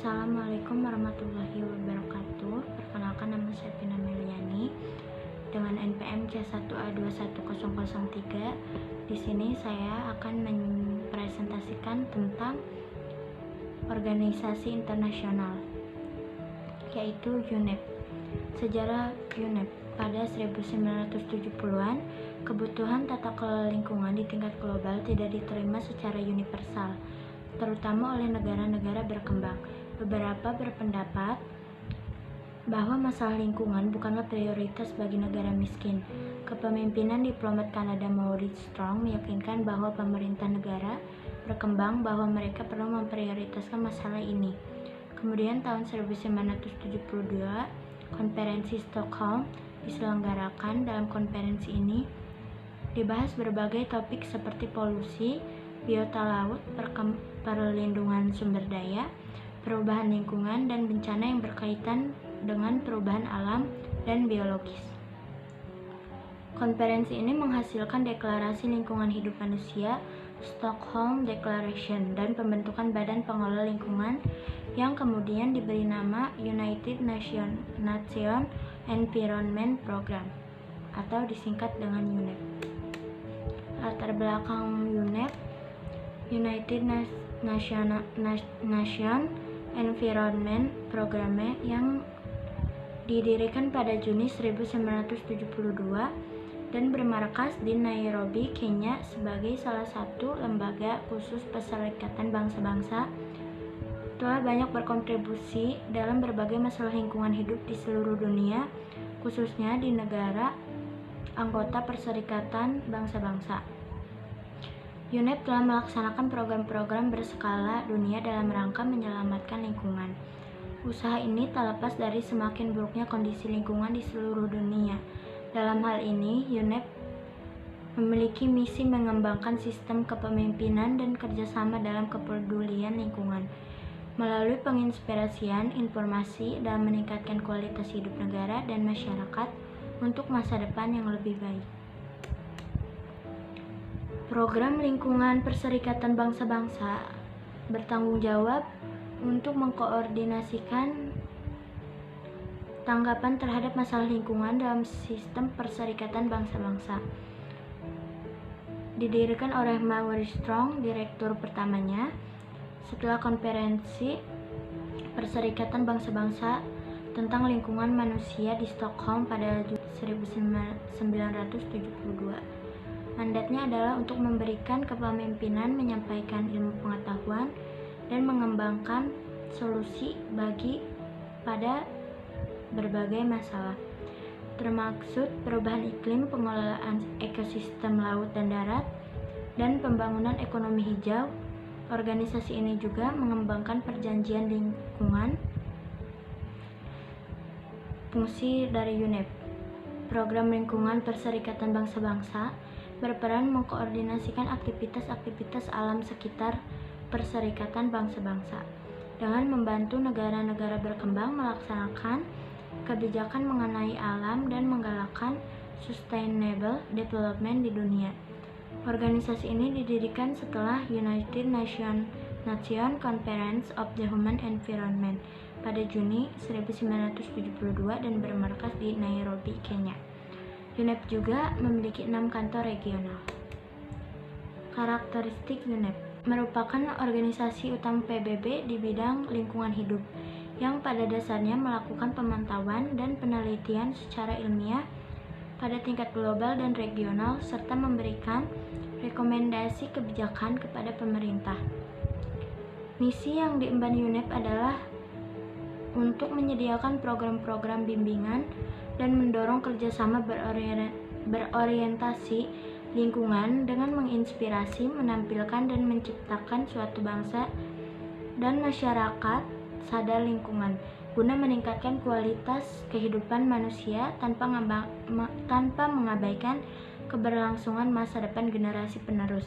Assalamualaikum warahmatullahi wabarakatuh. Perkenalkan, nama saya Vina Meliani dengan NPM C1A21003. Di sini saya akan mempresentasikan tentang organisasi internasional, yaitu UNEP. Sejarah UNEP. Pada 1970-an, kebutuhan tata kelola lingkungan di tingkat global tidak diterima secara universal, terutama oleh negara-negara berkembang. Beberapa berpendapat bahwa masalah lingkungan bukanlah prioritas bagi negara miskin. Kepemimpinan diplomat Kanada Maurice Strong meyakinkan bahwa pemerintah negara berkembang bahwa mereka perlu memprioritaskan masalah ini. Kemudian tahun 1972, konferensi Stockholm diselenggarakan. Dalam konferensi ini dibahas berbagai topik seperti polusi, biota laut, perlindungan sumber daya, perubahan lingkungan, dan bencana yang berkaitan dengan perubahan alam dan biologis. Konferensi ini menghasilkan deklarasi lingkungan hidup manusia, Stockholm Declaration, dan pembentukan Badan Pengelola Lingkungan yang kemudian diberi nama United Nations Environment Program atau disingkat dengan UNEP. Latar belakang UNEP. United Nations Environment Program yang didirikan pada Juni 1972 dan bermarkas di Nairobi, Kenya sebagai salah satu lembaga khusus Perserikatan Bangsa-Bangsa, telah banyak berkontribusi dalam berbagai masalah lingkungan hidup di seluruh dunia, khususnya di negara anggota Perserikatan Bangsa-Bangsa. UNEP telah melaksanakan program-program berskala dunia dalam rangka menyelamatkan lingkungan. Usaha ini tak lepas dari semakin buruknya kondisi lingkungan di seluruh dunia. Dalam hal ini, UNEP memiliki misi mengembangkan sistem kepemimpinan dan kerjasama dalam kepedulian lingkungan, melalui penginspirasian informasi dalam meningkatkan kualitas hidup negara dan masyarakat untuk masa depan yang lebih baik. Program Lingkungan Perserikatan Bangsa-Bangsa bertanggung jawab untuk mengkoordinasikan tanggapan terhadap masalah lingkungan dalam sistem Perserikatan Bangsa-Bangsa. Didirikan oleh Maurice Strong, direktur pertamanya. Setelah konferensi Perserikatan Bangsa-Bangsa tentang lingkungan manusia di Stockholm pada 1972. Mandatnya adalah untuk memberikan kepemimpinan, menyampaikan ilmu pengetahuan, dan mengembangkan solusi pada berbagai masalah, termaksud perubahan iklim, pengelolaan ekosistem laut dan darat, dan pembangunan ekonomi hijau. Organisasi ini juga mengembangkan perjanjian lingkungan. Fungsi dari UNEP. Program Lingkungan Perserikatan Bangsa-Bangsa berperan mengkoordinasikan aktivitas-aktivitas alam sekitar Perserikatan Bangsa-Bangsa dengan membantu negara-negara berkembang melaksanakan kebijakan mengenai alam dan menggalakkan sustainable development di dunia. Organisasi ini didirikan setelah United Nations Conference of the Human Environment pada Juni 1972 dan bermarkas di Nairobi, Kenya. UNEP juga memiliki 6 kantor regional. Karakteristik UNEP merupakan organisasi utama PBB di bidang lingkungan hidup yang pada dasarnya melakukan pemantauan dan penelitian secara ilmiah pada tingkat global dan regional serta memberikan rekomendasi kebijakan kepada pemerintah. Misi yang diemban UNEP adalah untuk menyediakan program-program bimbingan dan mendorong kerjasama berorientasi lingkungan dengan menginspirasi, menampilkan, dan menciptakan suatu bangsa dan masyarakat sadar lingkungan guna meningkatkan kualitas kehidupan manusia tanpa mengabaikan keberlangsungan masa depan generasi penerus.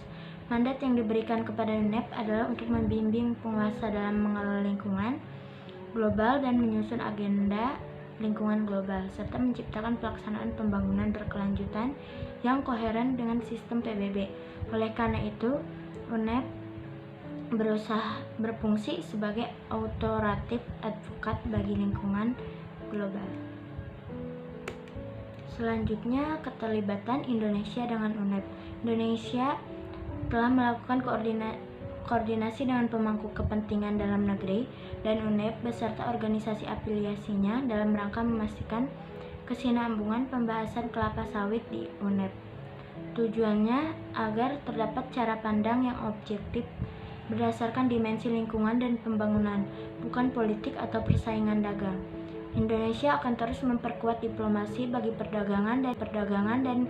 Mandat yang diberikan kepada UNEP adalah untuk membimbing penguasa dalam mengelola lingkungan global dan menyusun agenda lingkungan global, serta menciptakan pelaksanaan pembangunan berkelanjutan yang koheren dengan sistem PBB. Oleh karena itu, UNEP berfungsi sebagai authoritative advocate bagi lingkungan global. Selanjutnya, keterlibatan Indonesia dengan UNEP. Indonesia telah melakukan koordinasi dengan pemangku kepentingan dalam negeri dan UNEP beserta organisasi afiliasinya dalam rangka memastikan kesinambungan pembahasan kelapa sawit di UNEP. Tujuannya agar terdapat cara pandang yang objektif berdasarkan dimensi lingkungan dan pembangunan, bukan politik atau persaingan dagang. Indonesia akan terus memperkuat diplomasi bagi perdagangan dan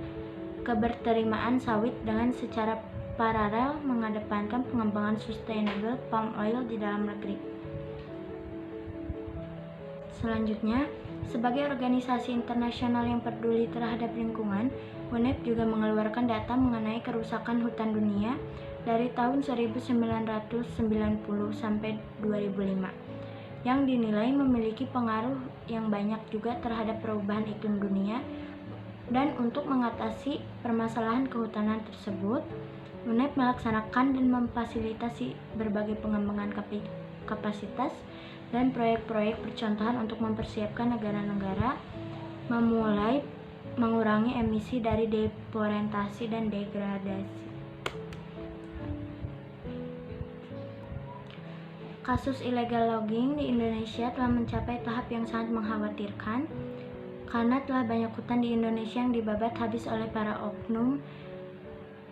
keberterimaan sawit dengan secara paralel mengedepankan pengembangan sustainable palm oil di dalam negeri. Selanjutnya, sebagai organisasi internasional yang peduli terhadap lingkungan, UNEP juga mengeluarkan data mengenai kerusakan hutan dunia dari tahun 1990 sampai 2005 yang dinilai memiliki pengaruh yang banyak juga terhadap perubahan iklim dunia. Dan untuk mengatasi permasalahan kehutanan tersebut, UNEP melaksanakan dan memfasilitasi berbagai pengembangan kapasitas dan proyek-proyek percontohan untuk mempersiapkan negara-negara memulai mengurangi emisi dari deforestasi dan degradasi. Kasus illegal logging di Indonesia telah mencapai tahap yang sangat mengkhawatirkan karena telah banyak hutan di Indonesia yang dibabat habis oleh para oknum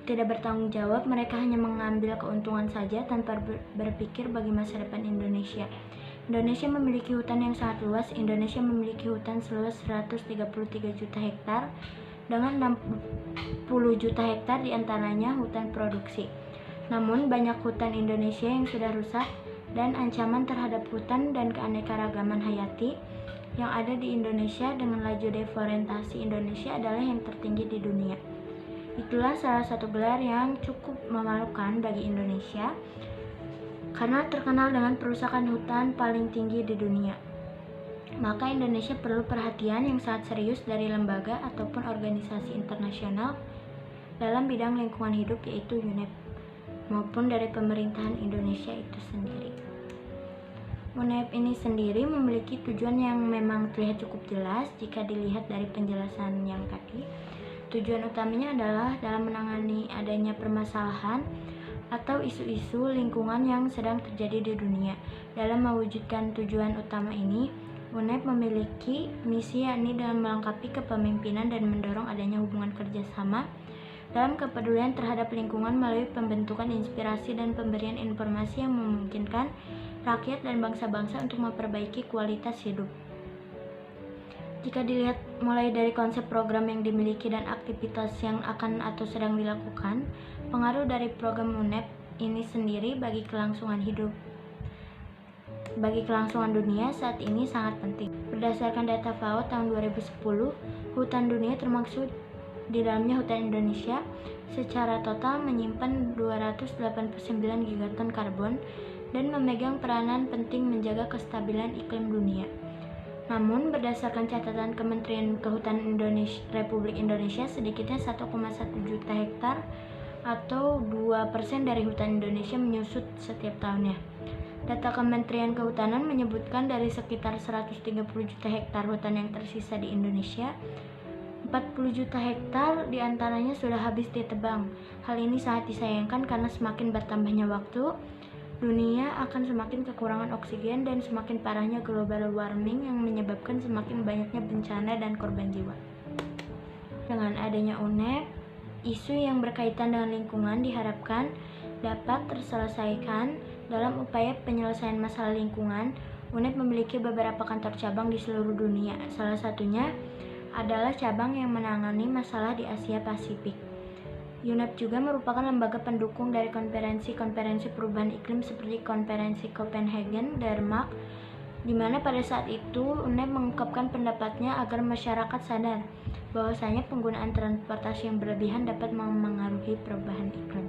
tidak bertanggung jawab. Mereka hanya mengambil keuntungan saja tanpa berpikir bagi masa depan Indonesia. Indonesia memiliki hutan yang sangat luas. Indonesia memiliki hutan seluas 133 juta hektar dengan 60 juta hektar diantaranya hutan produksi. Namun banyak hutan Indonesia yang sudah rusak dan ancaman terhadap hutan dan keanekaragaman hayati yang ada di Indonesia dengan laju deforestasi Indonesia adalah yang tertinggi di dunia. Itulah salah satu gelar yang cukup memalukan bagi Indonesia karena terkenal dengan perusakan hutan paling tinggi di dunia. Maka Indonesia perlu perhatian yang sangat serius dari lembaga ataupun organisasi internasional dalam bidang lingkungan hidup, yaitu UNEP, maupun dari pemerintahan Indonesia itu sendiri. UNEP ini sendiri memiliki tujuan yang memang terlihat cukup jelas jika dilihat dari penjelasan yang tadi. Tujuan utamanya adalah dalam menangani adanya permasalahan atau isu-isu lingkungan yang sedang terjadi di dunia. Dalam mewujudkan tujuan utama ini, UNEP memiliki misi yakni dalam melengkapi kepemimpinan dan mendorong adanya hubungan kerjasama dalam kepedulian terhadap lingkungan melalui pembentukan inspirasi dan pemberian informasi yang memungkinkan rakyat dan bangsa-bangsa untuk memperbaiki kualitas hidup. Jika dilihat mulai dari konsep program yang dimiliki dan aktivitas yang akan atau sedang dilakukan, pengaruh dari program UNEP ini sendiri bagi kelangsungan dunia saat ini sangat penting. Berdasarkan data FAO tahun 2010, hutan dunia termasuk di dalamnya hutan Indonesia secara total menyimpan 289 gigaton karbon dan memegang peranan penting menjaga kestabilan iklim dunia. Namun, berdasarkan catatan Kementerian Kehutanan Republik Indonesia, sedikitnya 1,1 juta hektar atau 2% dari hutan Indonesia menyusut setiap tahunnya. Data Kementerian Kehutanan menyebutkan dari sekitar 130 juta hektar hutan yang tersisa di Indonesia, 40 juta hektar diantaranya sudah habis ditebang. Hal ini sangat disayangkan karena semakin bertambahnya waktu, dunia akan semakin kekurangan oksigen dan semakin parahnya global warming yang menyebabkan semakin banyaknya bencana dan korban jiwa. Dengan adanya UNEP, isu yang berkaitan dengan lingkungan diharapkan dapat terselesaikan. Dalam upaya penyelesaian masalah lingkungan, UNEP memiliki beberapa kantor cabang di seluruh dunia. Salah satunya adalah cabang yang menangani masalah di Asia Pasifik. UNEP juga merupakan lembaga pendukung dari konferensi-konferensi perubahan iklim seperti Konferensi Copenhagen, Denmark, di mana pada saat itu UNEP mengungkapkan pendapatnya agar masyarakat sadar bahwasanya penggunaan transportasi yang berlebihan dapat memengaruhi perubahan iklim.